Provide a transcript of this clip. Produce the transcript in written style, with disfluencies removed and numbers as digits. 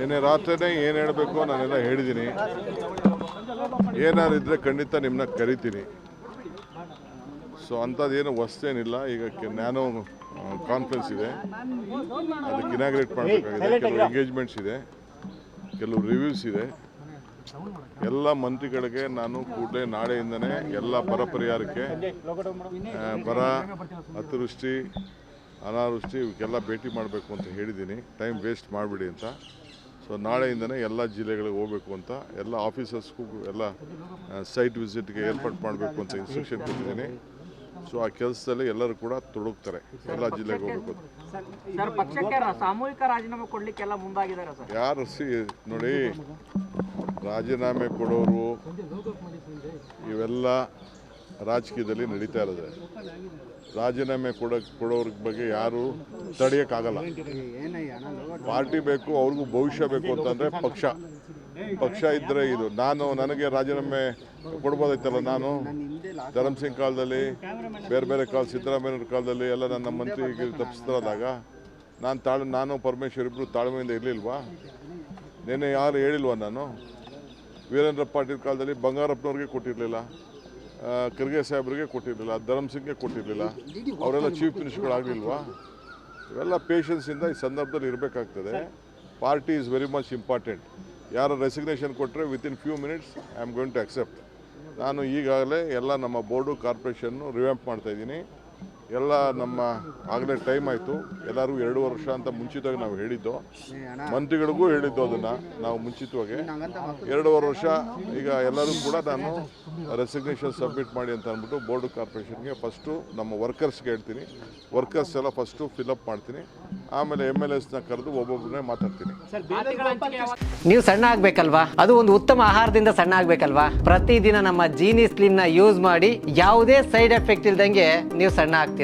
ನಿನ್ನೆ ರಾತ್ರಿನೇ ಏನು ಹೇಳಬೇಕು ನಾನೆಲ್ಲ ಹೇಳಿದ್ದೀನಿ. ಏನಾದ್ರು ಇದ್ದರೆ ಖಂಡಿತ ನಿಮ್ಮನ್ನ ಕರಿತೀನಿ. ಸೊ ಅಂಥದ್ದೇನು ಹೊಸ್ತೇನಿಲ್ಲ. ಈಗ ನ್ಯಾನೋ ಕಾನ್ಫರೆನ್ಸ್ ಇದೆ, ಅದಕ್ಕೆ ಇನಾಗ್ರೇಟ್ ಮಾಡಬೇಕಾಗಿದೆ. ಕೆಲವು ಎಂಗೇಜ್ಮೆಂಟ್ಸ್ ಇದೆ, ಕೆಲವು ರಿವ್ಯೂಸ್ ಇದೆ. ಎಲ್ಲ ಮಂತ್ರಿಗಳಿಗೆ ನಾನು ಕೂಡಲೇ ನಾಳೆಯಿಂದನೇ ಎಲ್ಲ ಬರ ಪರಿಹಾರಕ್ಕೆ, ಬರ, ಅತಿವೃಷ್ಟಿ, ಅನಾವೃಷ್ಟಿ ಇವಕ್ಕೆಲ್ಲ ಭೇಟಿ ಮಾಡಬೇಕು ಅಂತ ಹೇಳಿದ್ದೀನಿ. ಟೈಮ್ ವೇಸ್ಟ್ ಮಾಡಿಬಿಡಿ ಅಂತ. ಸೊ ನಾಳೆಯಿಂದನೇ ಎಲ್ಲ ಜಿಲ್ಲೆಗಳಿಗೆ ಹೋಗಬೇಕು ಅಂತ, ಎಲ್ಲ ಆಫೀಸರ್ಸ್ಗೂ ಎಲ್ಲ ಸೈಟ್ ವಿಸಿಟ್ಗೆ ಏರ್ಪಾಟ್ ಮಾಡಬೇಕು ಅಂತ ಇನ್ಸ್ಟ್ರಕ್ಷನ್ ಕೊಟ್ಟಿದ್ದೀನಿ. ಸೊ ಆ ಕೆಲಸದಲ್ಲಿ ಎಲ್ಲರೂ ಕೂಡ ತೊಡಗ್ತಾರೆ, ಎಲ್ಲ ಜಿಲ್ಲೆಗೆ ಹೋಗಬೇಕು. ಸಾಮೂಹಿಕ ರಾಜೀನಾಮೆ ಕೊಡ್ಲಿಕ್ಕೆಲ್ಲ ಮುಂದಾಗಿದ್ದಾರೆ ಸರ್. ಯಾರು ನೋಡಿ, ರಾಜೀನಾಮೆ ಕೊಡೋರು ಇವೆಲ್ಲ ರಾಜಕೀಯದಲ್ಲಿ ನಡೀತಾ ಇರೋದು. ರಾಜೀನಾಮೆ ಕೊಡೋರ ಬಗ್ಗೆ ಯಾರು ತಡೆಯೋಕ್ಕಾಗಲ್ಲ. ಪಾರ್ಟಿ ಬೇಕು, ಅವ್ರಿಗೂ ಭವಿಷ್ಯ ಬೇಕು ಅಂತಂದರೆ ಪಕ್ಷ ಇದ್ದರೆ ಇದು. ನನಗೆ ರಾಜೀನಾಮೆ ಕೊಡ್ಬೋದಾಯ್ತಲ್ಲ. ನಾನು ಧರ್ಮಸಿಂಗ್ ಕಾಲದಲ್ಲಿ, ಬೇರೆ ಕಾಲ, ಸಿದ್ದರಾಮಯ್ಯವ್ರ ಕಾಲದಲ್ಲಿ ಎಲ್ಲ ನನ್ನ ಮಂತ್ರಿಗೆ ತಪ್ಪಿಸ್ತಾರಾದಾಗ ನಾನು ಪರಮೇಶ್ವರ್ ಇಬ್ಬರು ತಾಳ್ಮೆಯಿಂದ ಇರಲಿಲ್ವಾ? ನೆನ್ನೆ ಯಾರು ಹೇಳಿಲ್ವಾ? ನಾನು ವೀರೇಂದ್ರ ಪಾಟೀಲ್ ಕಾಲದಲ್ಲಿ ಬಂಗಾರಪ್ಪನವ್ರಿಗೆ ಕೊಟ್ಟಿರಲಿಲ್ಲ, ಖರ್ಗೆ ಸಾಹೇಬ್ರಿಗೆ ಕೊಟ್ಟಿರಲಿಲ್ಲ, ಧರ್ಮಸಿಂಗ್ಗೆ ಕೊಟ್ಟಿರಲಿಲ್ಲ. ಅವರೆಲ್ಲ ಚೀಫ್ ಮಿನಿಸ್ಟರ್ಗಳಾಗಲಿಲ್ವಾ? ಇವೆಲ್ಲ ಪೇಷನ್ಸಿಂದ ಈ ಸಂದರ್ಭದಲ್ಲಿ ಇರಬೇಕಾಗ್ತದೆ. Party is very much important. ಯಾರು ರೆಸಿಗ್ನೇಷನ್ ಕೊಟ್ಟರೆ within few minutes I am going to accept. ನಾನು ಈಗಾಗಲೇ ಎಲ್ಲ ನಮ್ಮ ಬೋರ್ಡು, ಕಾರ್ಪೊರೇಷನ್ನು ರಿವ್ಯಾಂಪ್ ಮಾಡ್ತಾಯಿದ್ದೀನಿ. ಎಲ್ಲ ಆಗಲೇ ಟೈಮ್ ಆಯಿತು. ಎಲ್ಲರೂ 2 ವರ್ಷ ಅಂತ ಮುಂಚಿತವಾಗಿ ನಾವು ಹೇಳಿದ್ದು, ಮಂತ್ರಿಗಳಿಗೂ ಹೇಳಿದ್ದು ಅದನ್ನು ನಾವು ಮುಂಚಿತವಾಗಿ 2.5 ವರ್ಷ. ಈಗ ಎಲ್ಲರೂ ಕೂಡ ನಾನು ರೆಸಿಗ್ನೇಷನ್ ಸಬ್ಮಿಟ್ ಮಾಡಿ ಅಂತ ಅಂದ್ಬಿಟ್ಟು ಬೋರ್ಡು, ಕಾರ್ಪೊರೇಷನ್ಗೆ ಫಸ್ಟು ನಮ್ಮ ವರ್ಕರ್ಸ್ಗೆ ಹೇಳ್ತೀನಿ. ವರ್ಕರ್ಸ್ ಎಲ್ಲ ಫಸ್ಟು ಫಿಲಪ್ ಮಾಡ್ತೀನಿ, ಆಮೇಲೆ MLAsನ ಕರೆದು ಒಬ್ಬೊಬ್ಬರನ್ನೇ ಮಾತಾಡ್ತೀನಿ. ನೀವು ಸಣ್ಣ ಆಗ್ಬೇಕಲ್ವಾ? ಅದು ಒಂದು ಉತ್ತಮ ಆಹಾರದಿಂದ ಸಣ್ಣ ಆಗ್ಬೇಕಲ್ವಾ? ಪ್ರತಿದಿನ ನಮ್ಮ ಜೀನಿ ಸ್ಲಿಮ್ನ ಯೂಸ್ ಮಾಡಿ ಯಾವುದೇ ಸೈಡ್ ಎಫೆಕ್ಟ್ ಇಲ್ದಂಗೆ ನೀವು ಸಣ್ಣ ಆಗ್ತೀರಾ.